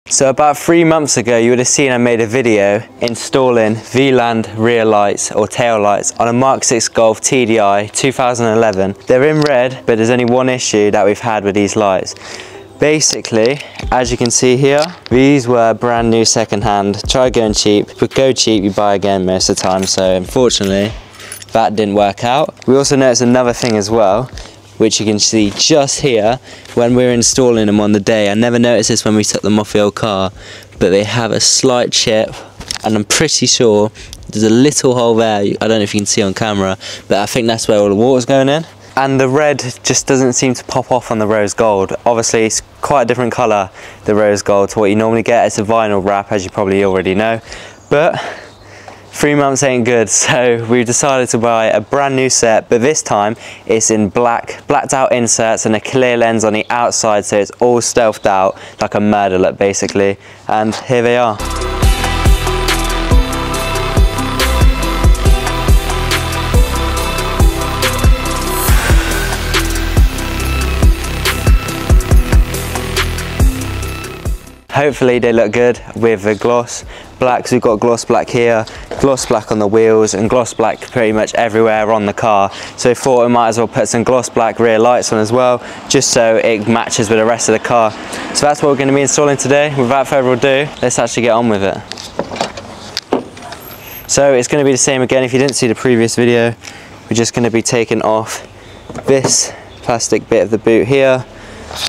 So about 3 months ago, you would have seen I made a video installing VLAND rear lights or tail lights on a Mark 6 Golf TDI 2011. They're in red, but there's only one issue that we've had with these lights. Basically, as you can see here, these were brand new second-hand. Try going cheap, but go cheap, you buy again most of the time. So unfortunately, that didn't work out. We also noticed another thing as well, which you can see just here when we're installing them on the day. I never noticed this when we took them off the old car, but they have a slight chip, and I'm pretty sure there's a little hole there. I don't know if you can see on camera, but I think that's where all the water's going in. And the red just doesn't seem to pop off on the rose gold. Obviously it's quite a different colour, the rose gold, to what you normally get. It's a vinyl wrap, as you probably already know, but 3 months ain't good, so we've decided to buy a brand new set, but this time it's in blacked out inserts and a clear lens on the outside, so it's all stealthed out like a murder look basically, and here they are. Hopefully they look good with the gloss black. So we've got gloss black here, gloss black on the wheels, and gloss black pretty much everywhere on the car. So we thought we might as well put some gloss black rear lights on as well, just so it matches with the rest of the car. So that's what we're going to be installing today. Without further ado, let's actually get on with it. So it's going to be the same again. If you didn't see the previous video, we're just going to be taking off this plastic bit of the boot here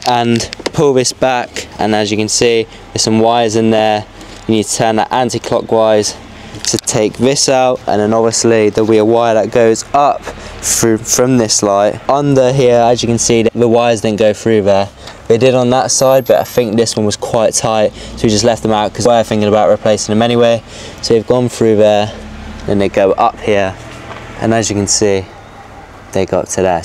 and pull this back, and as you can see there's some wires in there. You need to turn that anti-clockwise to take this out, and then obviously there'll be a wire that goes up through from this light. Under here, as you can see, the wires didn't go through there. They did on that side, but I think this one was quite tight, so we just left them out because we're thinking about replacing them anyway. So they've gone through there, then they go up here, and as you can see they got to there.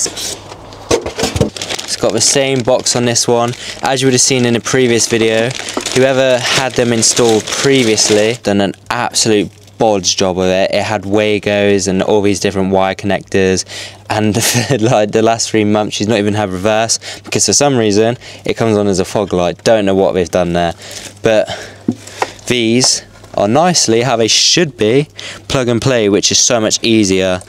It's got the same box on this one. As you would have seen in the previous video, whoever had them installed previously done an absolute bodge job with it. It had Wagos and all these different wire connectors, and for like the last 3 months she's not even had reverse because for some reason it comes on as a fog light. Don't know what they've done there, but these are nicely how they should be, plug and play, which is so much easier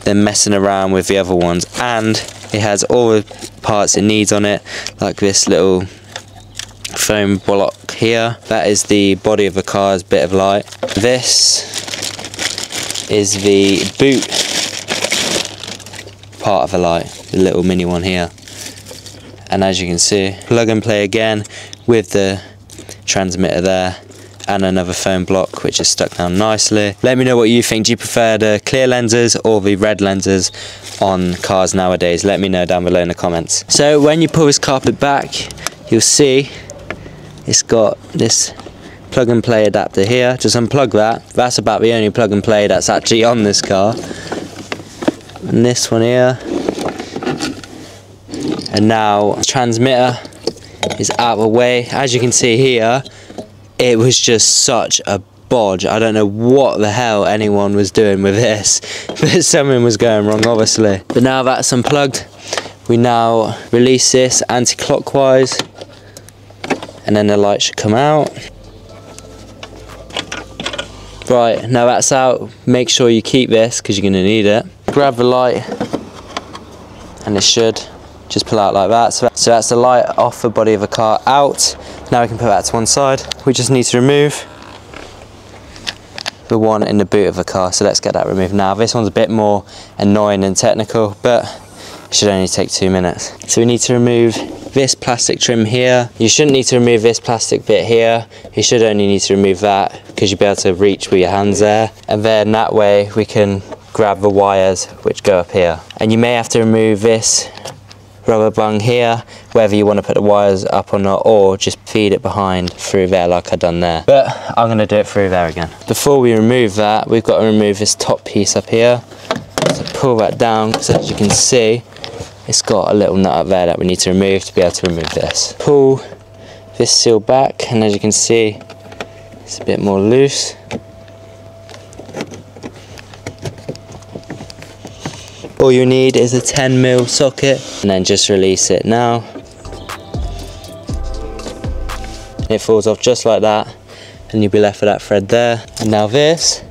than messing around with the other ones. And it has all the parts it needs on it, like this little foam block here. That is the body of the car's bit of light. This is the boot part of the light, the little mini one here. And as you can see, plug and play again with the transmitter there, and another foam block which is stuck down nicely. Let me know what you think. Do you prefer the clear lenses or the red lenses on cars nowadays? Let me know down below in the comments. So when you pull this carpet back, you'll see it's got this plug and play adapter here. Just unplug that. That's about the only plug and play that's actually on this car. And this one here. And now the transmitter is out of the way. As you can see here, it was just such a bodge. I don't know what the hell anyone was doing with this, but something was going wrong obviously. But now that's unplugged, we now release this anti-clockwise, and then the light should come out. Right, now that's out, make sure you keep this because you're going to need it. Grab the light and it should just pull out like that. So that's the light off the body of the car out. Now we can put that to one side. We just need to remove the one in the boot of the car, so let's get that removed now. This one's a bit more annoying and technical, but it should only take 2 minutes. So we need to remove this plastic trim here. You shouldn't need to remove this plastic bit here. You should only need to remove that because you'll be able to reach with your hands there, and then that way we can grab the wires which go up here. And you may have to remove this rubber bung here, whether you want to put the wires up or not, or just feed it behind through there like I've done there. But I'm going to do it through there again. Before we remove that, we've got to remove this top piece up here. So pull that down, because as you can see, it's got a little nut up there that we need to remove to be able to remove this. Pull this seal back, and as you can see, it's a bit more loose. All you need is a 10mm socket, and then just release it now. and it falls off just like that, and you'll be left with that thread there. And now this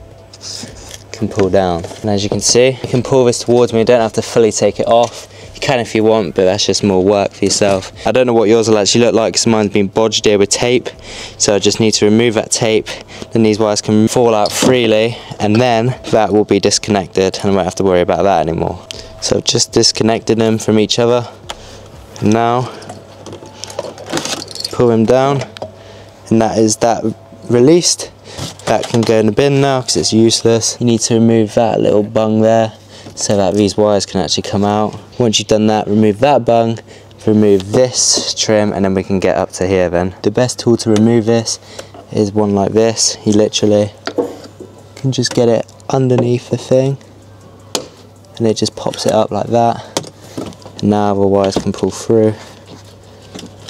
can pull down, and as you can see, you can pull this towards me. You don't have to fully take it off. You can if you want, but that's just more work for yourself. I don't know what yours will actually look like because mine's been bodged here with tape, so I just need to remove that tape. Then these wires can fall out freely, and then that will be disconnected, and I won't have to worry about that anymore. So I've just disconnected them from each other, and now pull them down, and that is that released. That can go in the bin now because it's useless. You need to remove that little bung there so that these wires can actually come out. Once you've done that, remove that bung, remove this trim, and then we can get up to here then. The best tool to remove this is one like this. You literally can just get it underneath the thing, and it just pops it up like that. And now the wires can pull through.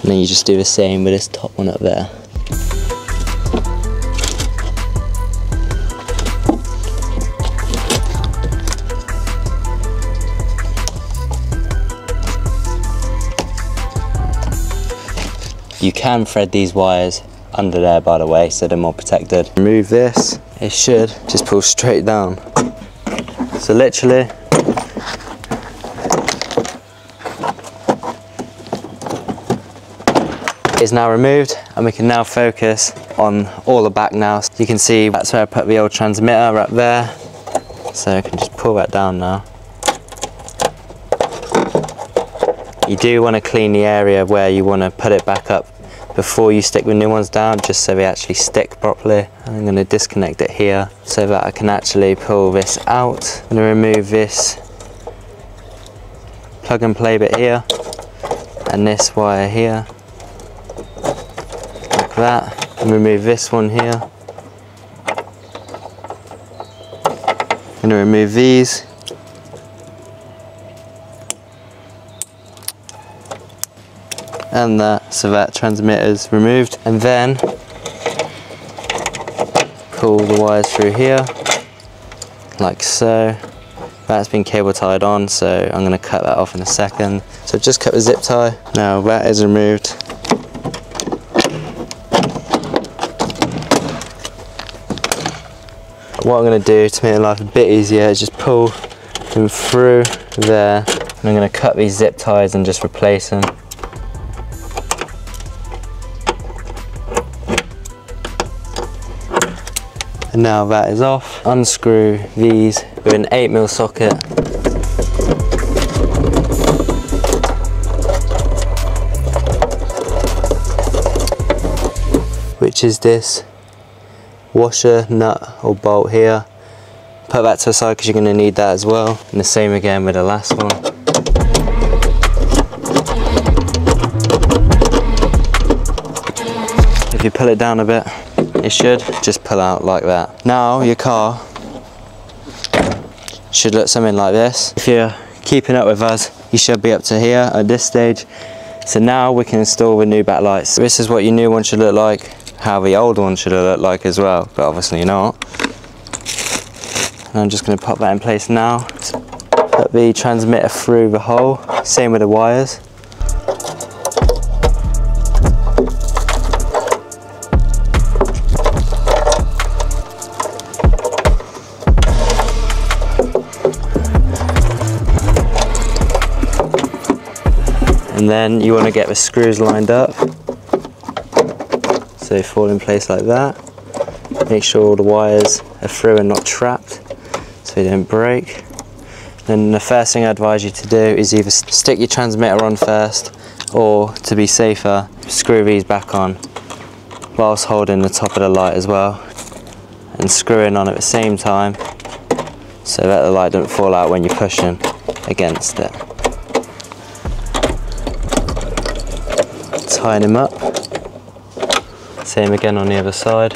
And then you just do the same with this top one up there. You can thread these wires under there, by the way, so they're more protected. Remove this, it should just pull straight down. So literally, it's now removed, and we can now focus on all the back now. So you can see that's where I put the old transmitter up there. So I can just pull that down now. You do want to clean the area where you want to put it back up before you stick the new ones down, just so they actually stick properly. And I'm going to disconnect it here so that I can actually pull this out. I'm going to remove this plug and play bit here, and this wire here, like that, and remove this one here. I'm going to remove these. And that, so that transmitter's removed, and then pull the wires through here like so. That's been cable tied on, so I'm going to cut that off in a second. So just cut the zip tie. Now that is removed. What I'm going to do to make life a bit easier is just pull them through there, and I'm going to cut these zip ties and just replace them. And now that is off. Unscrew these with an 8mm socket. Which is this washer, nut or bolt here. Put that to the side because you're going to need that as well. And the same again with the last one. If you pull it down a bit, it should just pull out like that. Now your car should look something like this. If you're keeping up with us, you should be up to here at this stage. So now we can install the new backlights. This is what your new one should look like, how the old one should look like as well, but obviously not. And I'm just going to pop that in place now. Put the transmitter through the hole, same with the wires. And then you want to get the screws lined up so they fall in place like that. Make sure all the wires are through and not trapped so they don't break. Then the first thing I advise you to do is either stick your transmitter on first, or to be safer, screw these back on whilst holding the top of the light as well, and screwing on at the same time so that the light doesn't fall out when you're pushing against it. Tying him up. Same again on the other side.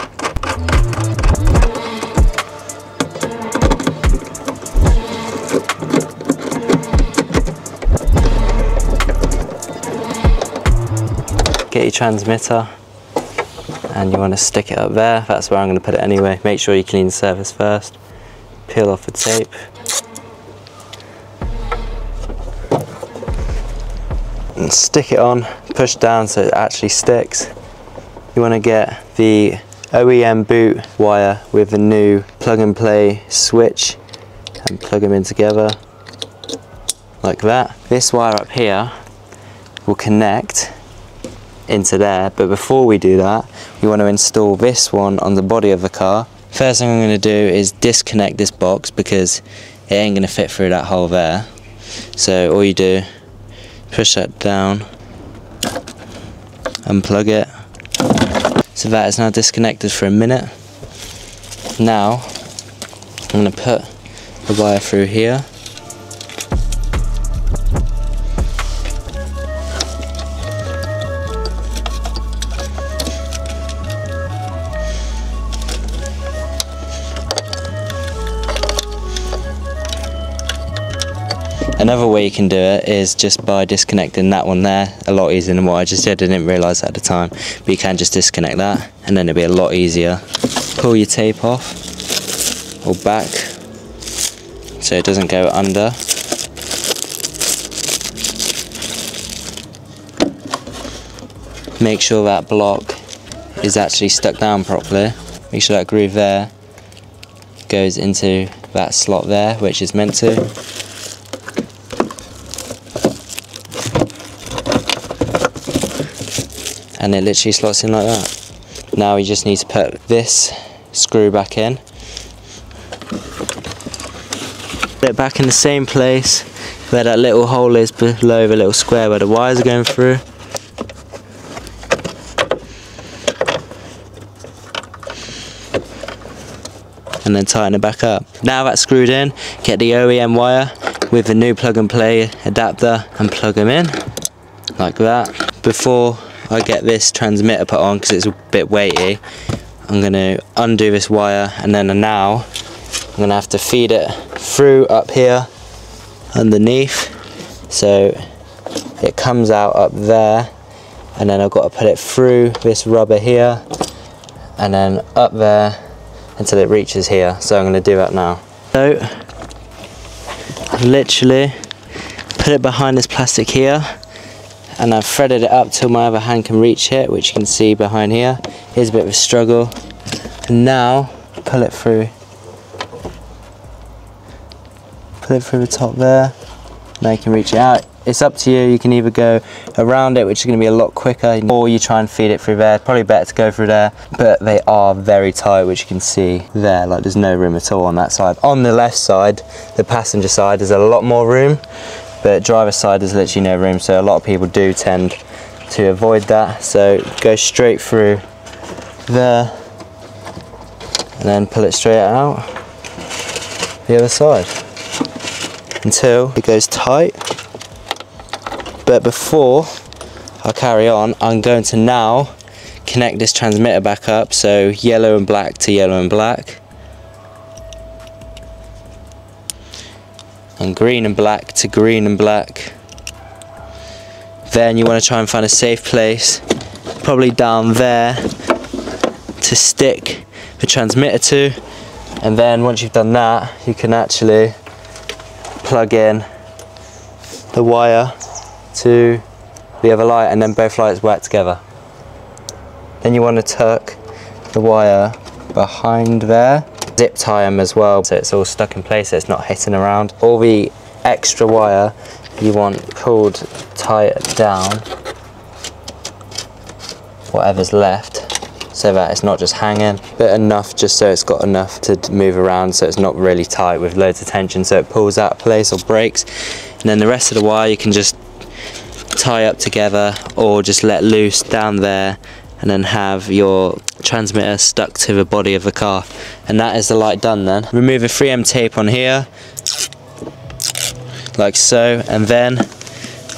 Get your transmitter, and you want to stick it up there. That's where I'm going to put it anyway. Make sure you clean the surface first. Peel off the tape. And stick it on, push down so it actually sticks. you want to get the OEM boot wire with the new plug and play switch and plug them in together like that. This wire up here will connect into there, but before we do that, we want to install this one on the body of the car. First thing I'm going to do is disconnect this box because it ain't going to fit through that hole there. So all you do, push that down, unplug it. So that is now disconnected for a minute. Now I'm going to put the wire through here. Another way you can do it is just by disconnecting that one there, a lot easier than what I just did. I didn't realise that at the time, but you can just disconnect that and then it'll be a lot easier. Pull your tape off or back so it doesn't go under. Make sure that block is actually stuck down properly. Make sure that groove there goes into that slot there, which is meant to. And it literally slots in like that. Now you just need to put this screw back in. Put it back in the same place where that little hole is below the little square where the wires are going through. And then tighten it back up. Now that's screwed in, get the OEM wire with the new plug and play adapter and plug them in like that. Before I get this transmitter put on, because it's a bit weighty, I'm going to undo this wire, and then now I'm going to have to feed it through up here underneath so it comes out up there, and then I've got to put it through this rubber here and then up there until it reaches here. So I'm going to do that now. So literally put it behind this plastic here, and I've threaded it up till my other hand can reach it, which you can see behind here. Here's a bit of a struggle. And now pull it through. Pull it through the top there. Now you can reach it out. It's up to you. You can either go around it, which is going to be a lot quicker, or you try and feed it through there. Probably better to go through there, but they are very tight, which you can see there. Like, there's no room at all on that side. On the left side, the passenger side, there's a lot more room, but driver's side there's literally no room, so a lot of people do tend to avoid that. So go straight through there and then pull it straight out the other side until it goes tight. But before I carry on, I'm going to now connect this transmitter back up, so yellow and black to yellow and black, and green and black to green and black. Then you want to try and find a safe place, probably down there, to stick the transmitter to, and then once you've done that, you can actually plug in the wire to the other light, and then both lights work together. Then you want to tuck the wire behind there, zip tie them as well so it's all stuck in place, so it's not hitting around. All the extra wire you want pulled tight down, whatever's left, so that it's not just hanging, but enough just so it's got enough to move around, so it's not really tight with loads of tension so it pulls out of place or breaks. And then the rest of the wire you can just tie up together or just let loose down there, and then have your transmitter stuck to the body of the car. And that is the light done then. Remove the 3M tape on here, like so, and then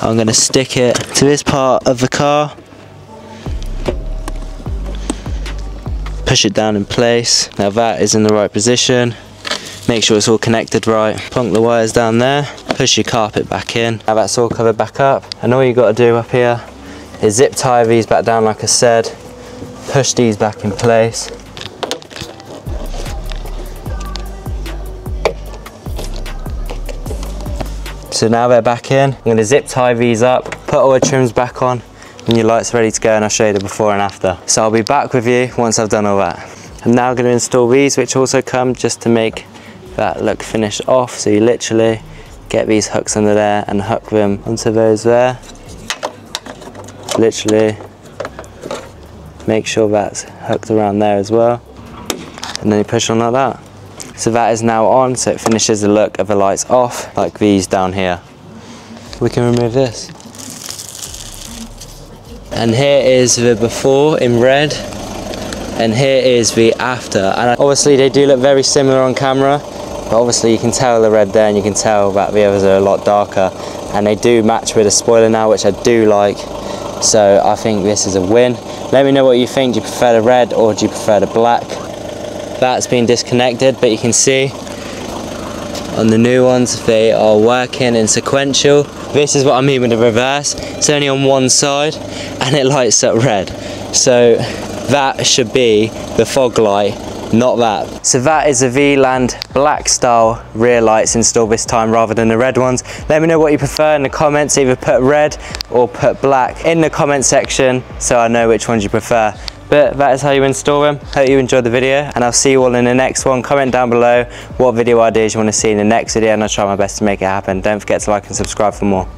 I'm going to stick it to this part of the car, push it down in place. Now that is in the right position. Make sure it's all connected right. Plonk the wires down there, push your carpet back in. Now that's all covered back up, and all you got to do up here is zip tie these back down like I said, push these back in place. So now they're back in. I'm going to zip tie these up, put all the trims back on, and your light's ready to go, and I'll show you the before and after. So I'll be back with you once I've done all that. I'm now going to install these, which also come just to make that look finished off. So you literally get these hooks under there and hook them onto those there. Literally make sure that's hooked around there as well, and then you push on like that. So that is now on, so it finishes the look of the lights off, like these down here. We can remove this. And here is the before in red, and here is the after. And obviously they do look very similar on camera, but obviously you can tell the red there, and you can tell that the others are a lot darker. And they do match with the spoiler now, which I do like. So I think this is a win. Let me know what you think. Do you prefer the red or do you prefer the black? That's been disconnected, but you can see on the new ones they are working in sequential. This is what I mean with the reverse. It's only on one side and it lights up red. So that should be the fog light, not that. So that is the VLAND black style rear lights installed this time rather than the red ones. Let me know what you prefer in the comments. Either put red or put black in the comment section so I know which ones you prefer. But that is how you install them. Hope you enjoyed the video, and I'll see you all in the next one. Comment down below what video ideas you want to see in the next video, and I'll try my best to make it happen. Don't forget to like and subscribe for more.